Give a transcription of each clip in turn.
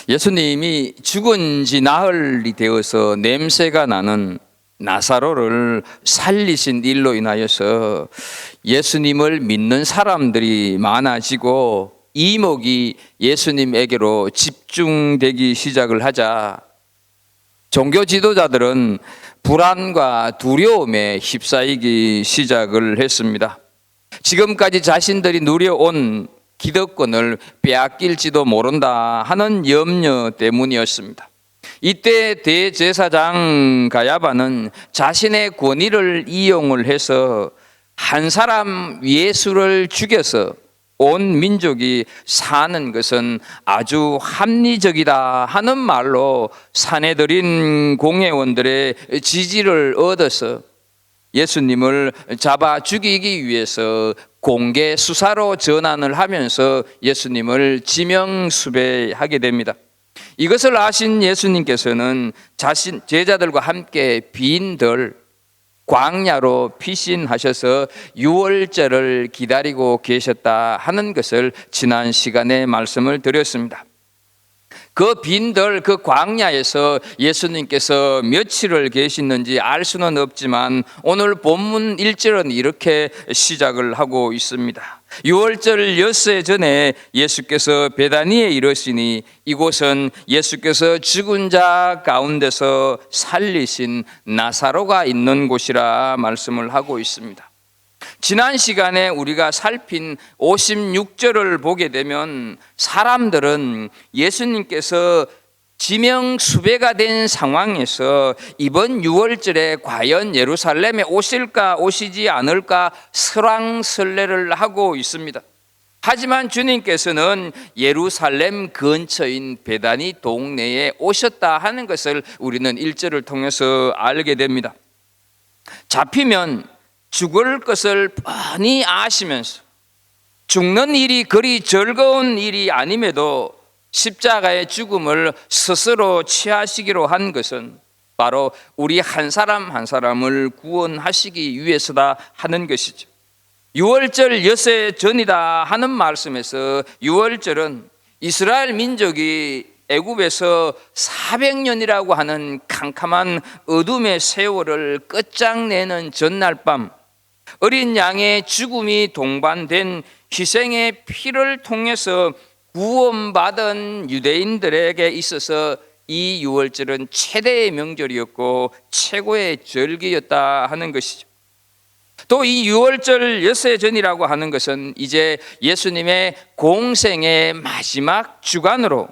예수님이 죽은 지 나흘이 되어서 냄새가 나는 나사로를 살리신 일로 인하여서 예수님을 믿는 사람들이 많아지고 이목이 예수님에게로 집중되기 시작을 하자 종교 지도자들은 불안과 두려움에 휩싸이기 시작을 했습니다. 지금까지 자신들이 누려온 기득권을 빼앗길지도 모른다 하는 염려 때문이었습니다. 이때 대제사장 가야바는 자신의 권위를 이용을 해서 한 사람 예수를 죽여서 온 민족이 사는 것은 아주 합리적이다 하는 말로 사내들인 공회원들의 지지를 얻어서 예수님을 잡아 죽이기 위해서 공개 수사로 전환을 하면서 예수님을 지명수배하게 됩니다. 이것을 아신 예수님께서는 자신 제자들과 함께 빈들 광야로 피신하셔서 유월절을 기다리고 계셨다 하는 것을 지난 시간에 말씀을 드렸습니다. 그 빈들 그 광야에서 예수님께서 며칠을 계시는지 알 수는 없지만 오늘 본문 1절은 이렇게 시작을 하고 있습니다. 유월절 엿새 전에 예수께서 베다니에 이르시니 이곳은 예수께서 죽은 자 가운데서 살리신 나사로가 있는 곳이라 말씀을 하고 있습니다. 지난 시간에 우리가 살핀 56절을 보게 되면 사람들은 예수님께서 지명수배가 된 상황에서 이번 유월절에 과연 예루살렘에 오실까 오시지 않을까 설왕설래를 하고 있습니다. 하지만 주님께서는 예루살렘 근처인 베다니 동네에 오셨다 하는 것을 우리는 1절을 통해서 알게 됩니다. 잡히면 죽을 것을 뻔히 아시면서 죽는 일이 그리 즐거운 일이 아님에도 십자가의 죽음을 스스로 취하시기로 한 것은 바로 우리 한 사람 한 사람을 구원하시기 위해서다 하는 것이죠. 유월절 엿새 전이다 하는 말씀에서 유월절은 이스라엘 민족이 애굽에서 400년이라고 하는 캄캄한 어둠의 세월을 끝장내는 전날 밤 어린 양의 죽음이 동반된 희생의 피를 통해서 구원받은 유대인들에게 있어서 이 유월절은 최대의 명절이었고 최고의 절기였다 하는 것이죠. 또 이 유월절 엿새 전이라고 하는 것은 이제 예수님의 공생의 마지막 주간으로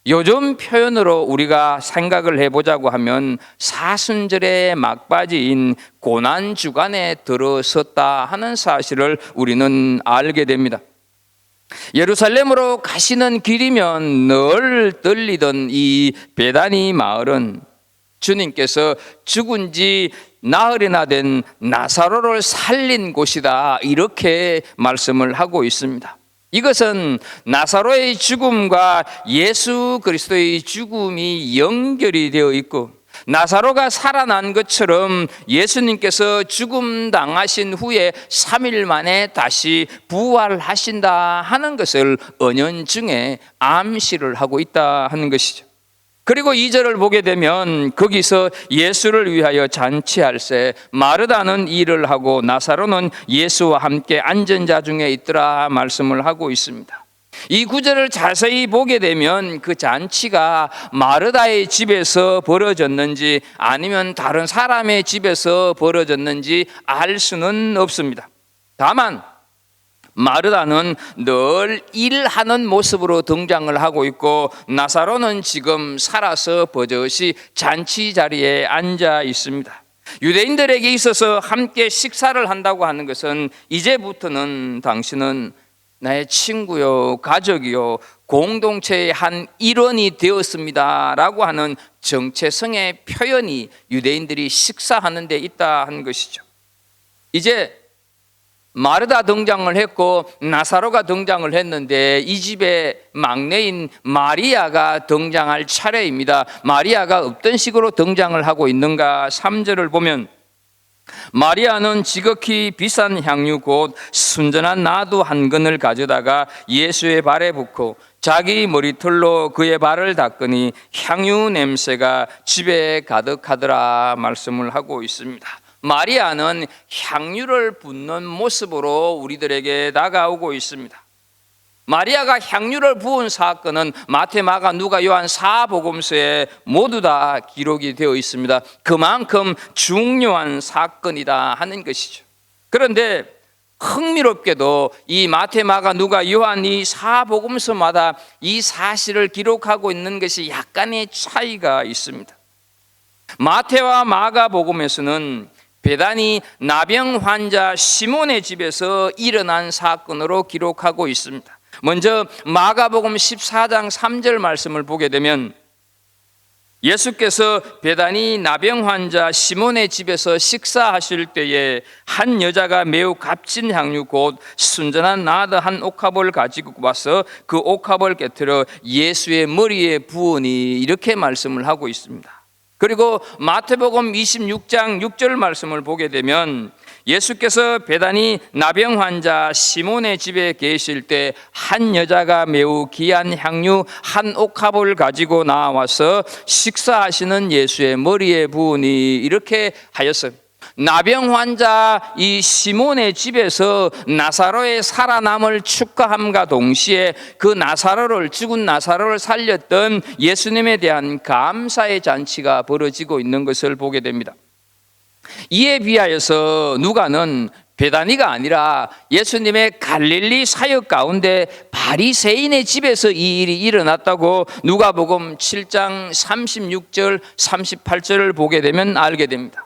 요즘 표현으로 우리가 생각을 해보자고 하면 사순절의 막바지인 고난주간에 들어섰다 하는 사실을 우리는 알게 됩니다. 예루살렘으로 가시는 길이면 늘 들리던 이 베다니 마을은 주님께서 죽은 지 나흘이나 된 나사로를 살린 곳이다 이렇게 말씀을 하고 있습니다. 이것은 나사로의 죽음과 예수 그리스도의 죽음이 연결이 되어 있고 나사로가 살아난 것처럼 예수님께서 죽음 당하신 후에 3일 만에 다시 부활하신다 하는 것을 은연중에 암시를 하고 있다 하는 것이죠. 그리고 2절을 보게 되면 거기서 예수를 위하여 잔치할세 마르다는 일을 하고 나사로는 예수와 함께 앉은 자 중에 있더라 말씀을 하고 있습니다. 이 구절을 자세히 보게 되면 그 잔치가 마르다의 집에서 벌어졌는지 아니면 다른 사람의 집에서 벌어졌는지 알 수는 없습니다. 다만 마르다는 늘 일하는 모습으로 등장을 하고 있고 나사로는 지금 살아서 버젓이 잔치 자리에 앉아 있습니다. 유대인들에게 있어서 함께 식사를 한다고 하는 것은 이제부터는 당신은 나의 친구요 가족이요 공동체의 한 일원이 되었습니다 라고 하는 정체성의 표현이 유대인들이 식사하는 데 있다 하는 것이죠. 이제 마르다 등장을 했고 나사로가 등장을 했는데 이 집의 막내인 마리아가 등장할 차례입니다. 마리아가 어떤 식으로 등장을 하고 있는가 3절을 보면 마리아는 지극히 비싼 향유 곧 순전한 나두 한 근을 가져다가 예수의 발에 붓고 자기 머리털로 그의 발을 닦으니 향유 냄새가 집에 가득하더라 말씀을 하고 있습니다. 마리아는 향유를 붓는 모습으로 우리들에게 다가오고 있습니다. 마리아가 향유를 부은 사건은 마태, 마가, 누가, 요한 사복음서에 모두 다 기록이 되어 있습니다. 그만큼 중요한 사건이다 하는 것이죠. 그런데 흥미롭게도 이 마태, 마가, 누가, 요한 이 사복음서마다 이 사실을 기록하고 있는 것이 약간의 차이가 있습니다. 마태와 마가 복음에서는 베다니 나병 환자 시몬의 집에서 일어난 사건으로 기록하고 있습니다. 먼저 마가복음 14장 3절 말씀을 보게 되면 예수께서 베다니 나병 환자 시몬의 집에서 식사하실 때에 한 여자가 매우 값진 향유 곧 순전한 나드 한 옥합을 가지고 와서 그 옥합을 깨뜨려 예수의 머리에 부으니 이렇게 말씀을 하고 있습니다. 그리고 마태복음 26장 6절 말씀을 보게 되면 예수께서 베다니 나병 환자 시몬의 집에 계실 때 한 여자가 매우 귀한 향유 한 옥합을 가지고 나와서 식사하시는 예수의 머리에 부으니 이렇게 하였어요. 나병 환자 이 시몬의 집에서 나사로의 살아남을 축하함과 동시에 그 나사로를 죽은 나사로를 살렸던 예수님에 대한 감사의 잔치가 벌어지고 있는 것을 보게 됩니다. 이에 비하여서 누가는 베다니가 아니라 예수님의 갈릴리 사역 가운데 바리새인의 집에서 이 일이 일어났다고 누가복음 7장 36절 38절을 보게 되면 알게 됩니다.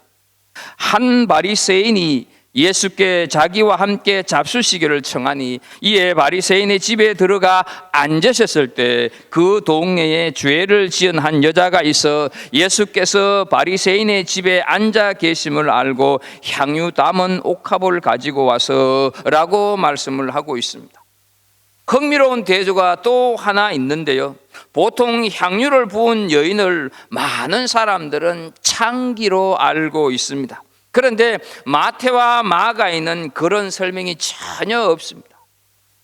한 바리새인이 예수께 자기와 함께 잡수시기를 청하니 이에 바리새인의 집에 들어가 앉으셨을 때 그 동네에 죄를 지은 한 여자가 있어 예수께서 바리새인의 집에 앉아 계심을 알고 향유 담은 옥합을 가지고 와서 라고 말씀을 하고 있습니다. 흥미로운 대조가 또 하나 있는데요. 보통 향유를 부은 여인을 많은 사람들은 창기로 알고 있습니다. 그런데 마태와 마가에는 그런 설명이 전혀 없습니다.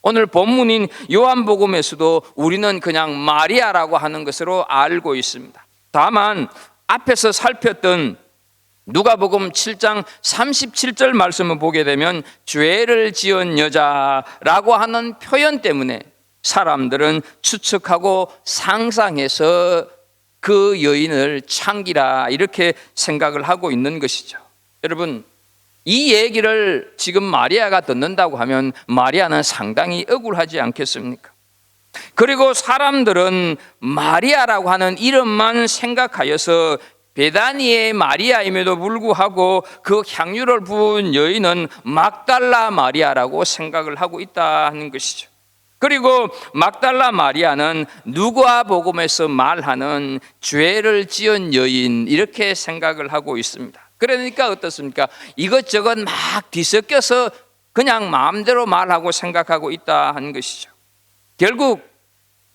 오늘 본문인 요한복음에서도 우리는 그냥 마리아라고 하는 것으로 알고 있습니다. 다만 앞에서 살폈던 누가복음 7장 37절 말씀을 보게 되면 죄를 지은 여자라고 하는 표현 때문에 사람들은 추측하고 상상해서 그 여인을 창기라 이렇게 생각을 하고 있는 것이죠. 여러분, 이 얘기를 지금 마리아가 듣는다고 하면 마리아는 상당히 억울하지 않겠습니까? 그리고 사람들은 마리아라고 하는 이름만 생각하여서 베다니의 마리아임에도 불구하고 그 향유를 부은 여인은 막달라 마리아라고 생각을 하고 있다는 것이죠. 그리고 막달라 마리아는 누가복음에서 말하는 죄를 지은 여인 이렇게 생각을 하고 있습니다. 그러니까 어떻습니까? 이것저것 막 뒤섞여서 그냥 마음대로 말하고 생각하고 있다 하는 것이죠. 결국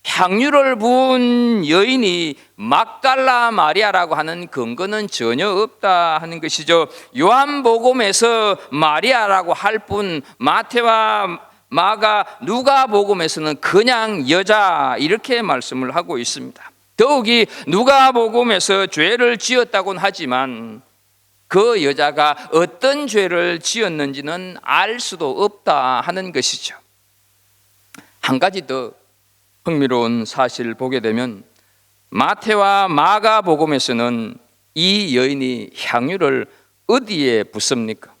향유를 부은 여인이 막달라 마리아라고 하는 근거는 전혀 없다 하는 것이죠. 요한복음에서 마리아라고 할 뿐 마태와 마가 누가복음에서는 그냥 여자 이렇게 말씀을 하고 있습니다. 더욱이 누가복음에서 죄를 지었다고는 하지만 그 여자가 어떤 죄를 지었는지는 알 수도 없다 하는 것이죠. 한 가지 더 흥미로운 사실을 보게 되면 마태와 마가복음에서는 이 여인이 향유를 어디에 붓습니까?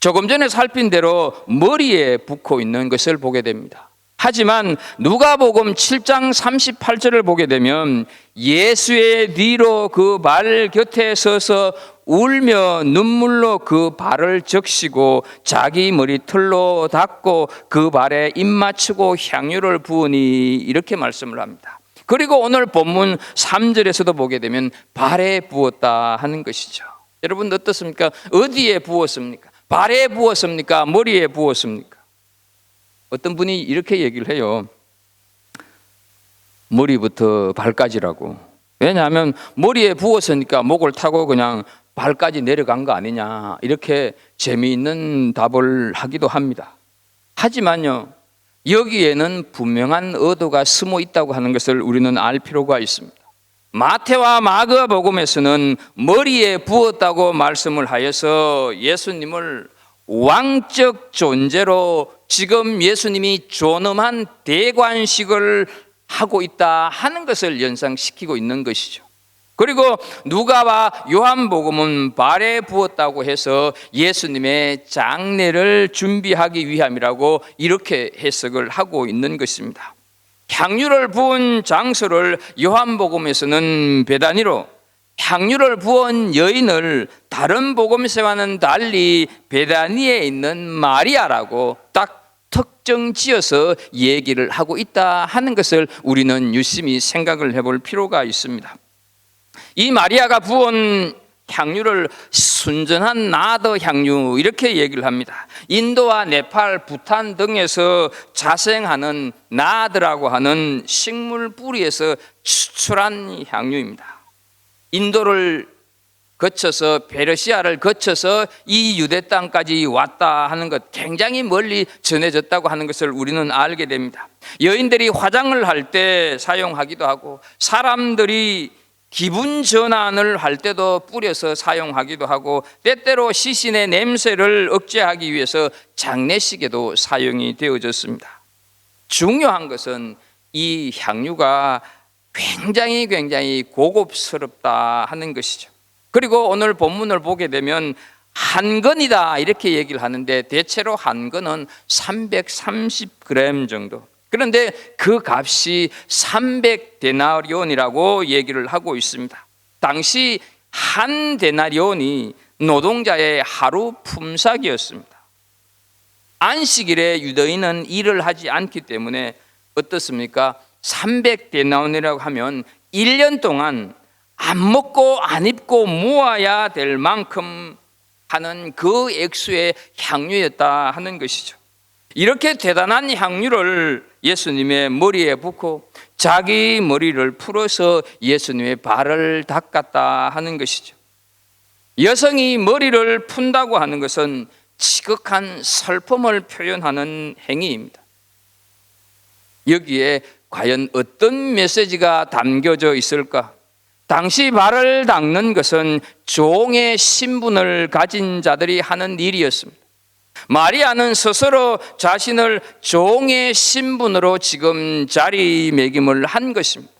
조금 전에 살핀 대로 머리에 붓고 있는 것을 보게 됩니다. 하지만 누가복음 7장 38절을 보게 되면 예수의 뒤로 그 발 곁에 서서 울며 눈물로 그 발을 적시고 자기 머리털로 닦고 그 발에 입 맞추고 향유를 부으니 이렇게 말씀을 합니다. 그리고 오늘 본문 3절에서도 보게 되면 발에 부었다 하는 것이죠. 여러분 어떻습니까? 어디에 부었습니까? 발에 부었습니까? 머리에 부었습니까? 어떤 분이 이렇게 얘기를 해요. 머리부터 발까지라고. 왜냐하면 머리에 부었으니까 목을 타고 그냥 발까지 내려간 거 아니냐 이렇게 재미있는 답을 하기도 합니다. 하지만요, 여기에는 분명한 의도가 숨어 있다고 하는 것을 우리는 알 필요가 있습니다. 마태와 마가복음에서는 머리에 부었다고 말씀을 하여서 예수님을 왕적 존재로 지금 예수님이 존엄한 대관식을 하고 있다 하는 것을 연상시키고 있는 것이죠. 그리고 누가와 요한복음은 발에 부었다고 해서 예수님의 장례를 준비하기 위함이라고 이렇게 해석을 하고 있는 것입니다. 향유를 부은 장소를 요한복음에서는 베다니로, 향유를 부은 여인을 다른 복음서와는 달리 베다니에 있는 마리아라고 딱 특정 지어서 얘기를 하고 있다 하는 것을 우리는 유심히 생각을 해볼 필요가 있습니다. 이 마리아가 부은 향유를 순전한 나더 향유 이렇게 얘기를 합니다. 인도와 네팔, 부탄 등에서 자생하는 나드라고 하는 식물 뿌리에서 추출한 향유입니다. 인도를 거쳐서 페르시아를 거쳐서 이 유대 땅까지 왔다 하는 것, 굉장히 멀리 전해졌다고 하는 것을 우리는 알게 됩니다. 여인들이 화장을 할 때 사용하기도 하고, 사람들이 기분 전환을 할 때도 뿌려서 사용하기도 하고, 때때로 시신의 냄새를 억제하기 위해서 장례식에도 사용이 되어졌습니다. 중요한 것은 이 향유가 굉장히 고급스럽다 하는 것이죠. 그리고 오늘 본문을 보게 되면 한 건이다 이렇게 얘기를 하는데, 대체로 한 건은 330g 정도. 그런데 그 값이 300데나리온이라고 얘기를 하고 있습니다. 당시 한 데나리온이 노동자의 하루 품삯이었습니다. 안식일에 유대인은 일을 하지 않기 때문에 어떻습니까? 300데나리온이라고 하면 1년 동안 안 먹고 안 입고 모아야 될 만큼 하는 그 액수의 향유였다 하는 것이죠. 이렇게 대단한 향유를 예수님의 머리에 붓고 자기 머리를 풀어서 예수님의 발을 닦았다 하는 것이죠. 여성이 머리를 푼다고 하는 것은 지극한 슬픔을 표현하는 행위입니다. 여기에 과연 어떤 메시지가 담겨져 있을까? 당시 발을 닦는 것은 종의 신분을 가진 자들이 하는 일이었습니다. 마리아는 스스로 자신을 종의 신분으로 지금 자리매김을 한 것입니다.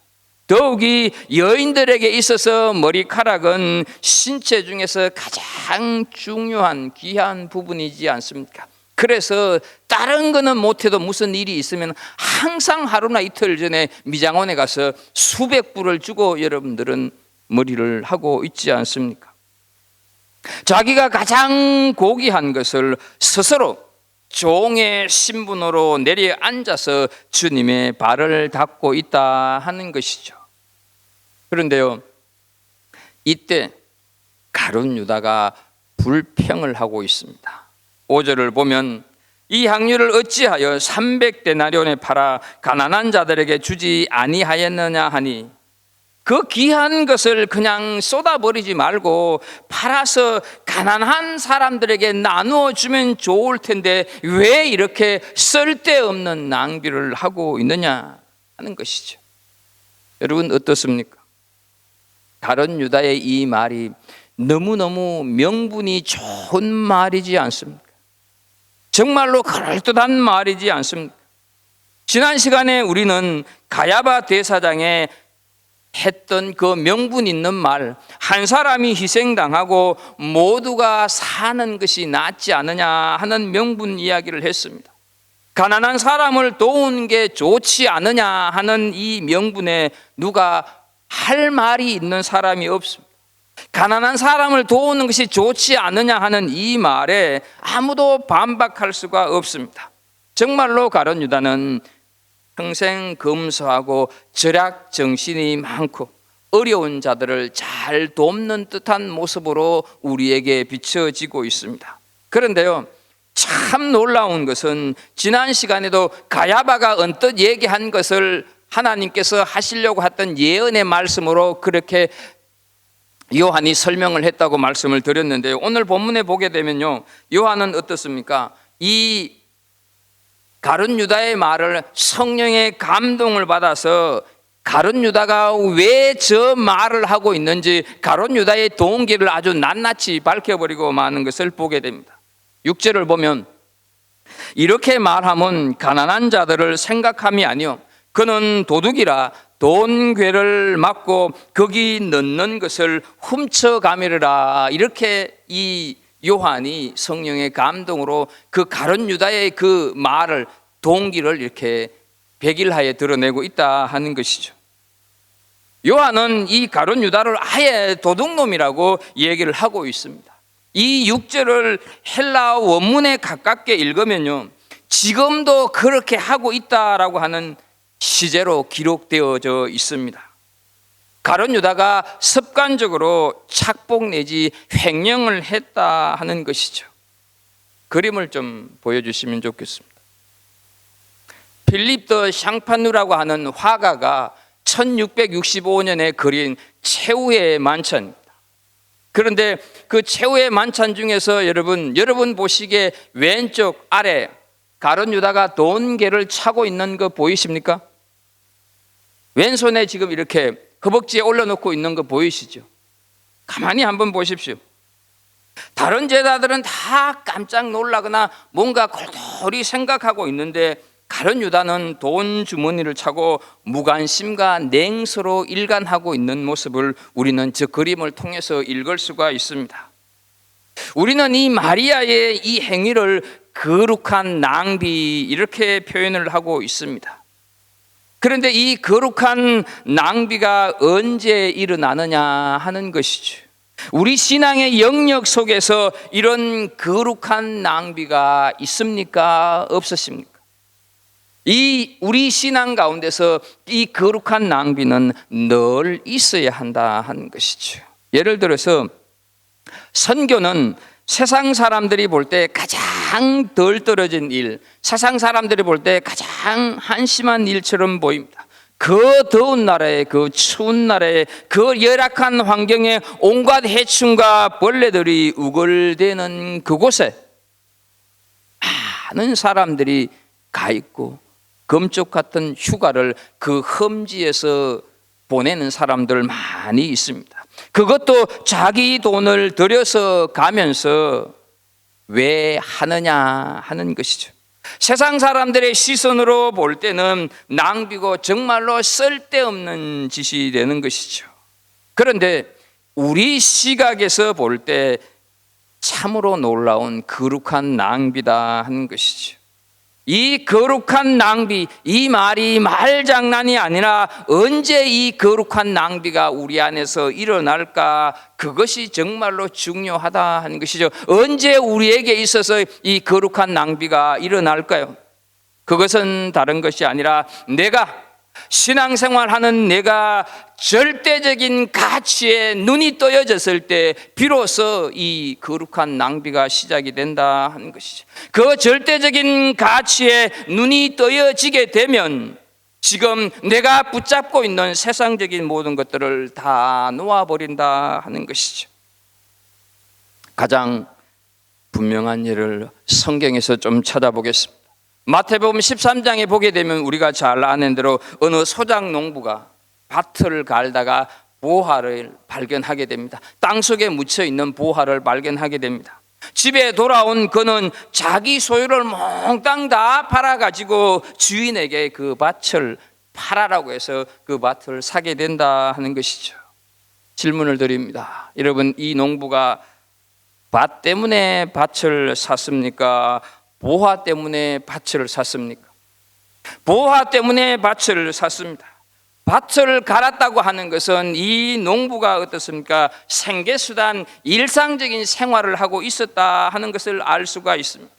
더욱이 여인들에게 있어서 머리카락은 신체 중에서 가장 중요한 귀한 부분이지 않습니까? 그래서 다른 거는 못해도 무슨 일이 있으면 항상 하루나 이틀 전에 미장원에 가서 수백 불을 주고 여러분들은 머리를 하고 있지 않습니까? 자기가 가장 고귀한 것을 스스로 종의 신분으로 내려앉아서 주님의 발을 닦고 있다 하는 것이죠. 그런데요, 이때 가룟 유다가 불평을 하고 있습니다. 5절을 보면 이 향유를 어찌하여 300데나리온에 팔아 가난한 자들에게 주지 아니하였느냐 하니, 그 귀한 것을 그냥 쏟아버리지 말고 팔아서 가난한 사람들에게 나누어 주면 좋을 텐데 왜 이렇게 쓸데없는 낭비를 하고 있느냐 하는 것이죠. 여러분 어떻습니까? 가룟 유다의 이 말이 너무너무 명분이 좋은 말이지 않습니까? 정말로 그럴듯한 말이지 않습니까? 지난 시간에 우리는 가야바 대사장의 했던 그 명분 있는 말, 한 사람이 희생당하고 모두가 사는 것이 낫지 않느냐 하는 명분 이야기를 했습니다. 가난한 사람을 도우는 게 좋지 않느냐 하는 이 명분에 누가 할 말이 있는 사람이 없습니다. 가난한 사람을 도우는 것이 좋지 않느냐 하는 이 말에 아무도 반박할 수가 없습니다. 정말로 가룟 유다는 평생 검소하고 절약 정신이 많고 어려운 자들을 잘 돕는 듯한 모습으로 우리에게 비춰지고 있습니다. 그런데요, 참 놀라운 것은 지난 시간에도 가야바가 언뜻 얘기한 것을 하나님께서 하시려고 했던 예언의 말씀으로 그렇게 요한이 설명을 했다고 말씀을 드렸는데요, 오늘 본문에 보게 되면요, 요한은 어떻습니까? 이 가룟 유다의 말을 성령의 감동을 받아서 가룟 유다가 왜 저 말을 하고 있는지 가룟 유다의 동기를 아주 낱낱이 밝혀버리고 마는 것을 보게 됩니다. 6절을 보면 이렇게 말하면 가난한 자들을 생각함이 아니요 그는 도둑이라 돈괴를 막고 거기 넣는 것을 훔쳐가미르라. 이렇게 이 요한이 성령의 감동으로 그 가룟 유다의 그 말을 동기를 이렇게 백일하에 드러내고 있다 하는 것이죠. 요한은 이 가룟 유다를 아예 도둑놈이라고 얘기를 하고 있습니다. 이 6절을 헬라 원문에 가깝게 읽으면요 지금도 그렇게 하고 있다라고 하는 시제로 기록되어져 있습니다. 가룟 유다가 습관적으로 착복 내지 횡령을 했다 하는 것이죠. 그림을 좀 보여주시면 좋겠습니다. 필립 더 샹파누라고 하는 화가가 1665년에 그린 최후의 만찬입니다. 그런데 그 최후의 만찬 중에서 여러분 보시기에 왼쪽 아래 가룟 유다가 돈개를 차고 있는 거 보이십니까? 왼손에 지금 이렇게 허벅지에 올려놓고 있는 거 보이시죠? 가만히 한번 보십시오. 다른 제자들은 다 깜짝 놀라거나 뭔가 골똘히 생각하고 있는데 가룟 유다는 돈 주머니를 차고 무관심과 냉소로 일관하고 있는 모습을 우리는 저 그림을 통해서 읽을 수가 있습니다. 우리는 이 마리아의 이 행위를 거룩한 낭비 이렇게 표현을 하고 있습니다. 그런데 이 거룩한 낭비가 언제 일어나느냐 하는 것이죠. 우리 신앙의 영역 속에서 이런 거룩한 낭비가 있습니까? 없으십니까? 이 우리 신앙 가운데서 이 거룩한 낭비는 늘 있어야 한다 하는 것이죠. 예를 들어서 선교는 세상 사람들이 볼 때 가장 덜 떨어진 일, 세상 사람들이 볼 때 가장 한심한 일처럼 보입니다. 그 더운 나라에, 그 추운 나라에, 그 열악한 환경에 온갖 해충과 벌레들이 우글대는 그곳에 많은 사람들이 가 있고 금쪽 같은 휴가를 그 험지에서 보내는 사람들 많이 있습니다. 그것도 자기 돈을 들여서 가면서 왜 하느냐 하는 것이죠. 세상 사람들의 시선으로 볼 때는 낭비고 정말로 쓸데없는 짓이 되는 것이죠. 그런데 우리 시각에서 볼 때 참으로 놀라운 거룩한 낭비다 하는 것이죠. 이 거룩한 낭비, 이 말이 말장난이 아니라 언제 이 거룩한 낭비가 우리 안에서 일어날까? 그것이 정말로 중요하다 하는 것이죠. 언제 우리에게 있어서 이 거룩한 낭비가 일어날까요? 그것은 다른 것이 아니라 내가 신앙생활하는 내가 절대적인 가치에 눈이 떠여졌을 때 비로소 이 거룩한 낭비가 시작이 된다 하는 것이죠. 그 절대적인 가치에 눈이 떠여지게 되면 지금 내가 붙잡고 있는 세상적인 모든 것들을 다 놓아버린다 하는 것이죠. 가장 분명한 예를 성경에서 좀 찾아보겠습니다. 마태복음 13장에 보게 되면 우리가 잘 아는 대로 어느 소작 농부가 밭을 갈다가 보화를 발견하게 됩니다. 땅속에 묻혀 있는 보화를 발견하게 됩니다. 집에 돌아온 그는 자기 소유를 몽땅 다 팔아가지고 주인에게 그 밭을 팔아라고 해서 그 밭을 사게 된다 하는 것이죠. 질문을 드립니다. 여러분, 이 농부가 밭 때문에 밭을 샀습니까? 보화 때문에 밭을 샀습니까? 보화 때문에 밭을 샀습니다. 밭을 갈았다고 하는 것은 이 농부가 어떻습니까? 생계수단, 일상적인 생활을 하고 있었다 하는 것을 알 수가 있습니다.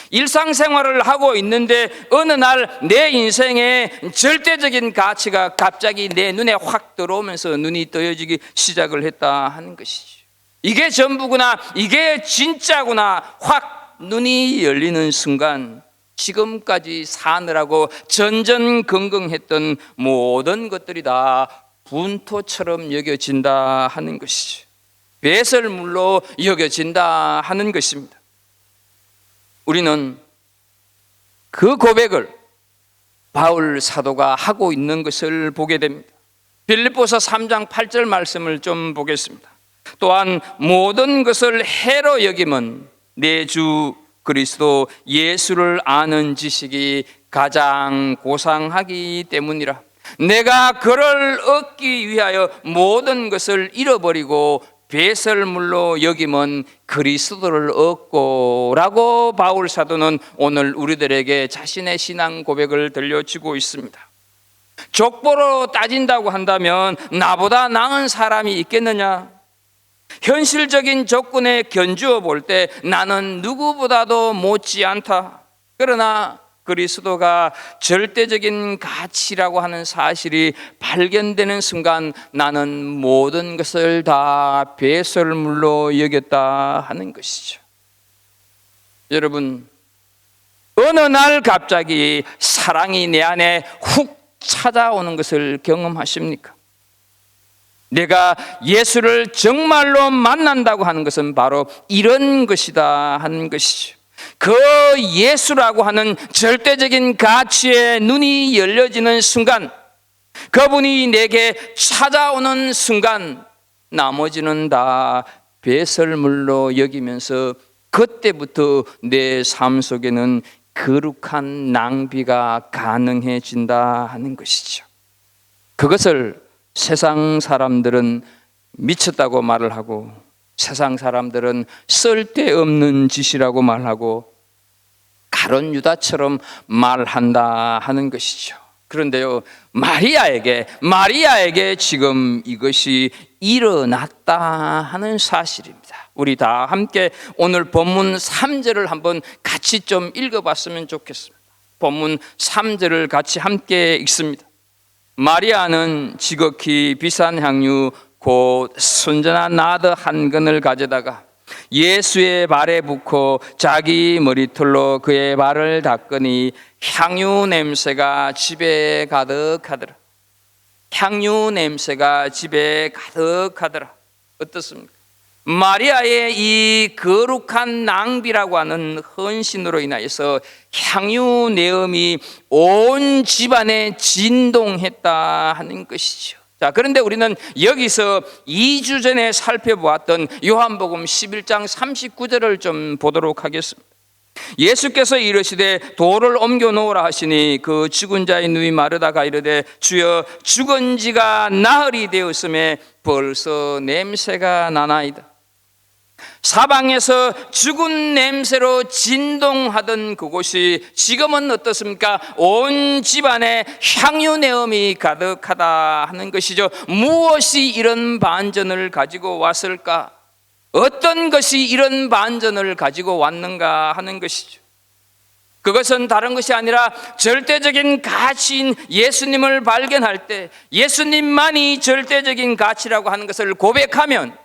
일상생활을 하고 있는데 어느 날 내 인생에 절대적인 가치가 갑자기 내 눈에 확 들어오면서 눈이 떠여지기 시작을 했다 하는 것이죠. 이게 전부구나, 이게 진짜구나 확 눈이 열리는 순간 지금까지 사느라고 전전긍긍했던 모든 것들이 다 분토처럼 여겨진다 하는 것이죠. 배설물로 여겨진다 하는 것입니다. 우리는 그 고백을 바울 사도가 하고 있는 것을 보게 됩니다. 빌립보서 3장 8절 말씀을 좀 보겠습니다. 또한 모든 것을 해로 여김은 내 주 그리스도 예수를 아는 지식이 가장 고상하기 때문이라. 내가 그를 얻기 위하여 모든 것을 잃어버리고 배설물로 여김은 그리스도를 얻고 라고 바울 사도는 오늘 우리들에게 자신의 신앙 고백을 들려주고 있습니다. 족보로 따진다고 한다면 나보다 나은 사람이 있겠느냐? 현실적인 조건에 견주어 볼 때 나는 누구보다도 못지않다. 그러나 그리스도가 절대적인 가치라고 하는 사실이 발견되는 순간 나는 모든 것을 다 배설물로 여겼다 하는 것이죠. 여러분, 어느 날 갑자기 사랑이 내 안에 훅 찾아오는 것을 경험하십니까? 내가 예수를 정말로 만난다고 하는 것은 바로 이런 것이다 하는 것이죠. 그 예수라고 하는 절대적인 가치에 눈이 열려지는 순간, 그분이 내게 찾아오는 순간 나머지는 다 배설물로 여기면서 그때부터 내 삶 속에는 거룩한 낭비가 가능해진다 하는 것이죠. 그것을 세상 사람들은 미쳤다고 말을 하고, 세상 사람들은 쓸데없는 짓이라고 말하고, 가룟 유다처럼 말한다 하는 것이죠. 그런데요, 마리아에게 지금 이것이 일어났다 하는 사실입니다. 우리 다 함께 오늘 본문 3절을 한번 같이 좀 읽어봤으면 좋겠습니다. 본문 3절을 같이 함께 읽습니다. 마리아는 지극히 비싼 향유 곧 순전한 나드 한 근을 가져다가 예수의 발에 붓고 자기 머리털로 그의 발을 닦으니 향유 냄새가 집에 가득하더라. 향유 냄새가 집에 가득하더라. 어떻습니까? 마리아의 이 거룩한 낭비라고 하는 헌신으로 인하여서 향유 내음이 온 집안에 진동했다 하는 것이죠. 자, 그런데 우리는 여기서 2주 전에 살펴보았던 요한복음 11장 39절을 좀 보도록 하겠습니다. 예수께서 이르시되 돌을 옮겨 놓으라 하시니 그 죽은 자의 눈이 마르다가 이르되 주여 죽은 지가 나흘이 되었음에 벌써 냄새가 나나이다. 사방에서 죽은 냄새로 진동하던 그곳이 지금은 어떻습니까? 온 집안에 향유 내음이 가득하다 하는 것이죠. 무엇이 이런 반전을 가지고 왔을까? 어떤 것이 이런 반전을 가지고 왔는가 하는 것이죠. 그것은 다른 것이 아니라 절대적인 가치인 예수님을 발견할 때, 예수님만이 절대적인 가치라고 하는 것을 고백하면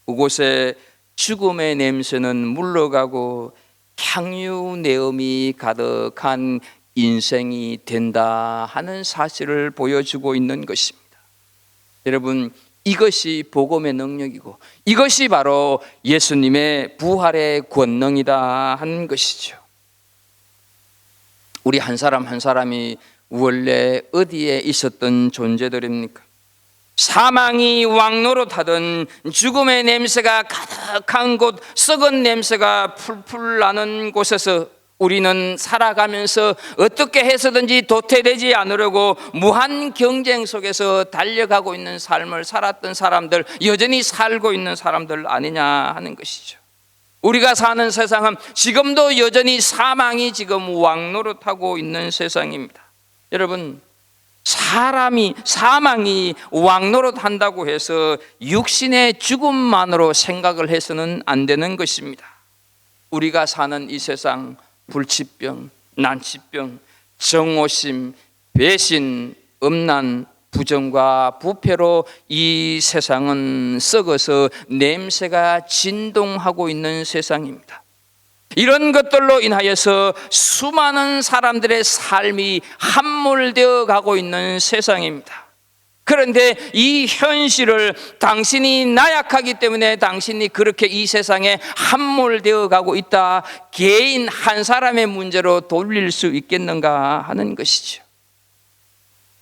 그곳에 죽음의 냄새는 물러가고 향유 내음이 가득한 인생이 된다 하는 사실을 보여주고 있는 것입니다. 여러분, 이것이 복음의 능력이고 이것이 바로 예수님의 부활의 권능이다 하는 것이죠. 우리 한 사람 한 사람이 원래 어디에 있었던 존재들입니까? 사망이 왕노릇하던 죽음의 냄새가 가득한 곳, 썩은 냄새가 풀풀 나는 곳에서 우리는 살아가면서 어떻게 해서든지 도태되지 않으려고 무한 경쟁 속에서 달려가고 있는 삶을 살았던 사람들, 여전히 살고 있는 사람들 아니냐 하는 것이죠. 우리가 사는 세상은 지금도 여전히 사망이 지금 왕노릇하고 있는 세상입니다. 여러분, 사망이 왕노릇한다고 해서 육신의 죽음만으로 생각을 해서는 안 되는 것입니다. 우리가 사는 이 세상, 불치병, 난치병, 정오심, 배신, 음란, 부정과 부패로 이 세상은 썩어서 냄새가 진동하고 있는 세상입니다. 이런 것들로 인하여서 수많은 사람들의 삶이 함몰되어 가고 있는 세상입니다. 그런데 이 현실을 당신이 나약하기 때문에 당신이 그렇게 이 세상에 함몰되어 가고 있다, 개인 한 사람의 문제로 돌릴 수 있겠는가 하는 것이죠.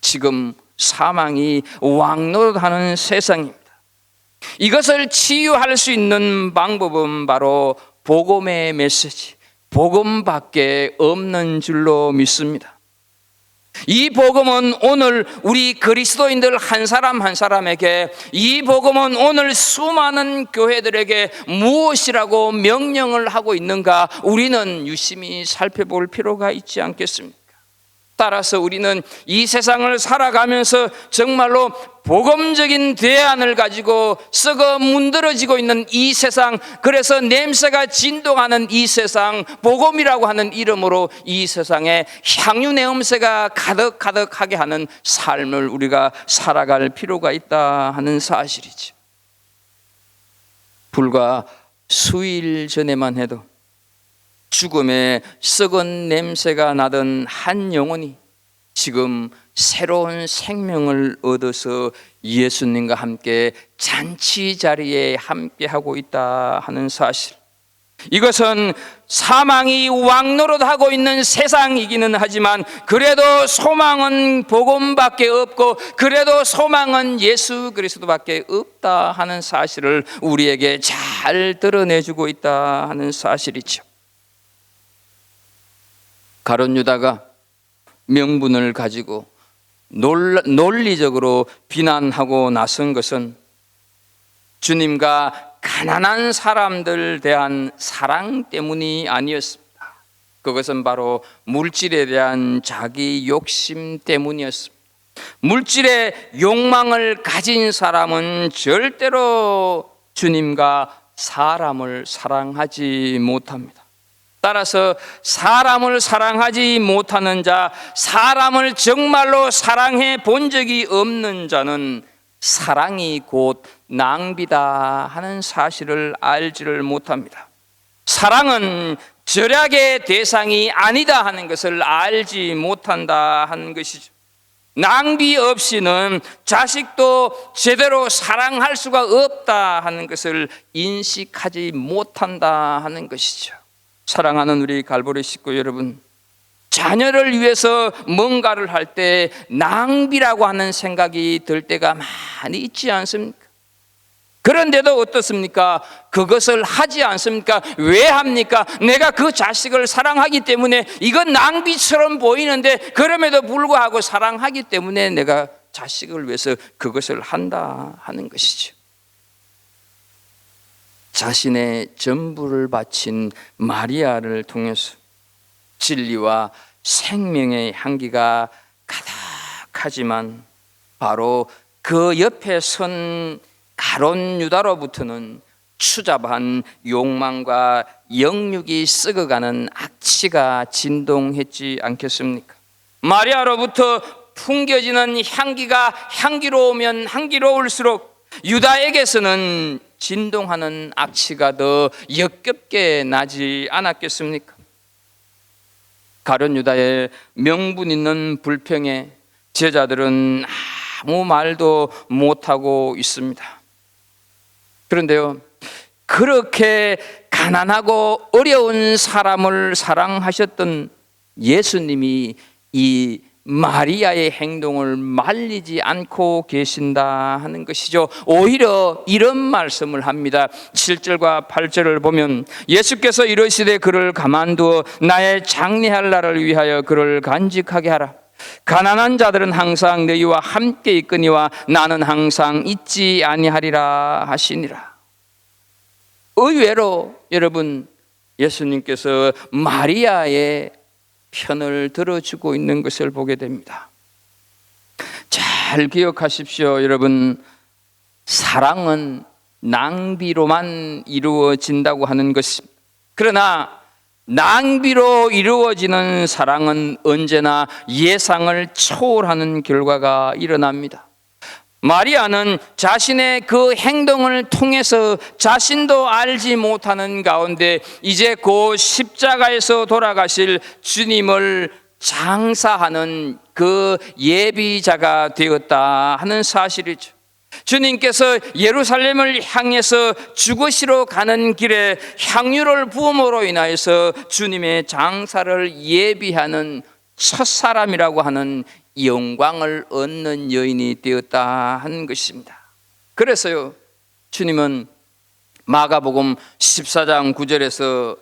지금 사망이 왕노릇하는 세상입니다. 이것을 치유할 수 있는 방법은 바로 복음의 메시지, 복음밖에 없는 줄로 믿습니다. 이 복음은 오늘 우리 그리스도인들 한 사람 한 사람에게, 이 복음은 오늘 수많은 교회들에게 무엇이라고 명령을 하고 있는가, 우리는 유심히 살펴볼 필요가 있지 않겠습니까? 따라서 우리는 이 세상을 살아가면서 정말로 복음적인 대안을 가지고 썩어 문드러지고 있는 이 세상, 그래서 냄새가 진동하는 이 세상, 복음이라고 하는 이름으로 이 세상에 향유 냄새가 가득가득하게 하는 삶을 우리가 살아갈 필요가 있다 하는 사실이죠. 불과 수일 전에만 해도 죽음의 썩은 냄새가 나던 한 영혼이 지금 새로운 생명을 얻어서 예수님과 함께 잔치 자리에 함께하고 있다 하는 사실, 이것은 사망이 왕노릇하고 있는 세상이기는 하지만 그래도 소망은 복음밖에 없고 그래도 소망은 예수 그리스도밖에 없다 하는 사실을 우리에게 잘 드러내주고 있다 하는 사실이죠. 가룟 유다가 명분을 가지고 논리적으로 비난하고 나선 것은 주님과 가난한 사람들 대한 사랑 때문이 아니었습니다. 그것은 바로 물질에 대한 자기 욕심 때문이었습니다. 물질의 욕망을 가진 사람은 절대로 주님과 사람을 사랑하지 못합니다. 따라서 사람을 사랑하지 못하는 자, 사람을 정말로 사랑해 본 적이 없는 자는 사랑이 곧 낭비다 하는 사실을 알지를 못합니다. 사랑은 절약의 대상이 아니다 하는 것을 알지 못한다 하는 것이죠. 낭비 없이는 자식도 제대로 사랑할 수가 없다 하는 것을 인식하지 못한다 하는 것이죠. 사랑하는 우리 갈보리 식구 여러분, 자녀를 위해서 뭔가를 할 때 낭비라고 하는 생각이 들 때가 많이 있지 않습니까? 그런데도 어떻습니까? 그것을 하지 않습니까? 왜 합니까? 내가 그 자식을 사랑하기 때문에, 이건 낭비처럼 보이는데 그럼에도 불구하고 사랑하기 때문에 내가 자식을 위해서 그것을 한다 하는 것이죠. 자신의 전부를 바친 마리아를 통해서 진리와 생명의 향기가 가득하지만 바로 그 옆에 선 가룟 유다로부터는 추잡한 욕망과 영육이 썩어가는 악취가 진동했지 않겠습니까? 마리아로부터 풍겨지는 향기가 향기로우면 향기로울수록 유다에게서는 진동하는 악취가 더 역겹게 나지 않았겠습니까? 가룟 유다의 명분 있는 불평에 제자들은 아무 말도 못하고 있습니다. 그런데요, 그렇게 가난하고 어려운 사람을 사랑하셨던 예수님이 이 마리아의 행동을 말리지 않고 계신다 하는 것이죠. 오히려 이런 말씀을 합니다. 7절과 8절을 보면 예수께서 이르시되 그를 가만두어 나의 장례할 날을 위하여 그를 간직하게 하라. 가난한 자들은 항상 너희와 함께 있거니와 나는 항상 있지 아니하리라 하시니라. 의외로 여러분, 예수님께서 마리아의 편을 들어주고 있는 것을 보게 됩니다. 잘 기억하십시오. 여러분, 사랑은 낭비로만 이루어진다고 하는 것입니다. 그러나 낭비로 이루어지는 사랑은 언제나 예상을 초월하는 결과가 일어납니다. 마리아는 자신의 그 행동을 통해서 자신도 알지 못하는 가운데 이제 곧 십자가에서 돌아가실 주님을 장사하는 그 예비자가 되었다 하는 사실이죠. 주님께서 예루살렘을 향해서 죽으시러 가는 길에 향유를 부음으로 인하여서 주님의 장사를 예비하는 첫사람이라고 하는 영광을 얻는 여인이 되었다 하는 것입니다. 그래서요, 주님은 마가복음 14장 9절에서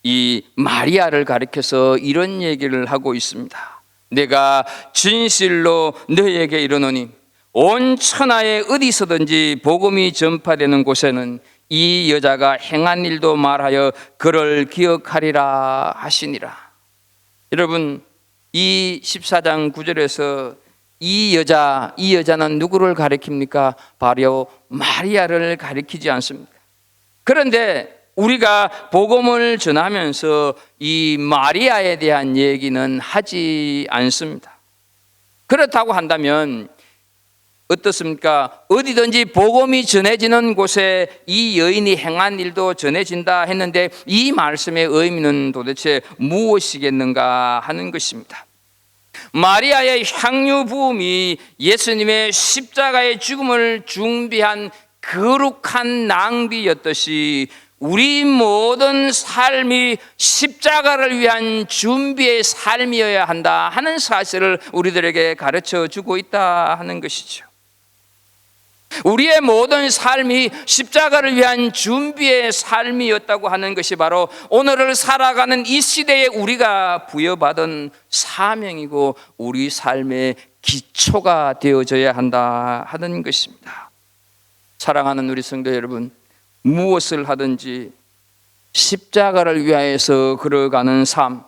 이 마리아를 가리켜서 이런 얘기를 하고 있습니다. 내가 진실로 너희에게 이르노니 온 천하에 어디서든지 복음이 전파되는 곳에는 이 여자가 행한 일도 말하여 그를 기억하리라 하시니라. 여러분, 이 14장 9절에서 이 여자는 누구를 가리킵니까? 바로 마리아를 가리키지 않습니까? 그런데 우리가 복음을 전하면서 이 마리아에 대한 얘기는 하지 않습니다. 그렇다고 한다면 어떻습니까? 어디든지 복음이 전해지는 곳에 이 여인이 행한 일도 전해진다 했는데 이 말씀의 의미는 도대체 무엇이겠는가 하는 것입니다. 마리아의 향유 부음이 예수님의 십자가의 죽음을 준비한 거룩한 낭비였듯이 우리 모든 삶이 십자가를 위한 준비의 삶이어야 한다 하는 사실을 우리들에게 가르쳐 주고 있다 하는 것이죠. 우리의 모든 삶이 십자가를 위한 준비의 삶이었다고 하는 것이 바로 오늘을 살아가는 이 시대에 우리가 부여받은 사명이고 우리 삶의 기초가 되어져야 한다 하는 것입니다. 사랑하는 우리 성도 여러분, 무엇을 하든지 십자가를 위하여서 걸어가는 삶,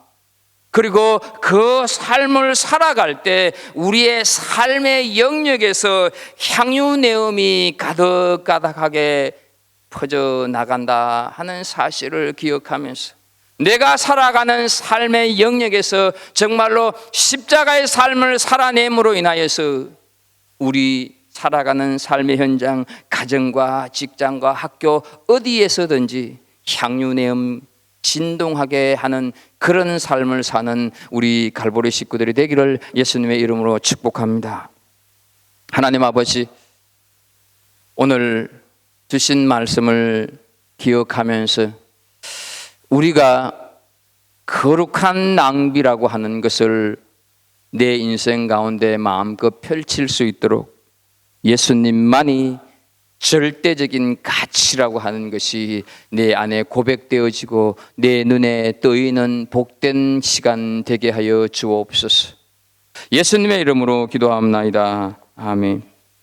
그리고 그 삶을 살아갈 때 우리의 삶의 영역에서 향유내음이 가득가득하게 퍼져나간다 하는 사실을 기억하면서 내가 살아가는 삶의 영역에서 정말로 십자가의 삶을 살아냄으로 인하여서 우리 살아가는 삶의 현장, 가정과 직장과 학교 어디에서든지 향유내음 진동하게 하는 그런 삶을 사는 우리 갈보리 식구들이 되기를 예수님의 이름으로 축복합니다. 하나님 아버지, 오늘 주신 말씀을 기억하면서 우리가 거룩한 낭비라고 하는 것을 내 인생 가운데 마음껏 펼칠 수 있도록 예수님만이 절대적인 가치라고 하는 것이 내 안에 고백되어지고 내 눈에 떠있는 복된 시간 되게 하여 주옵소서. 예수님의 이름으로 기도합나이다. 아멘.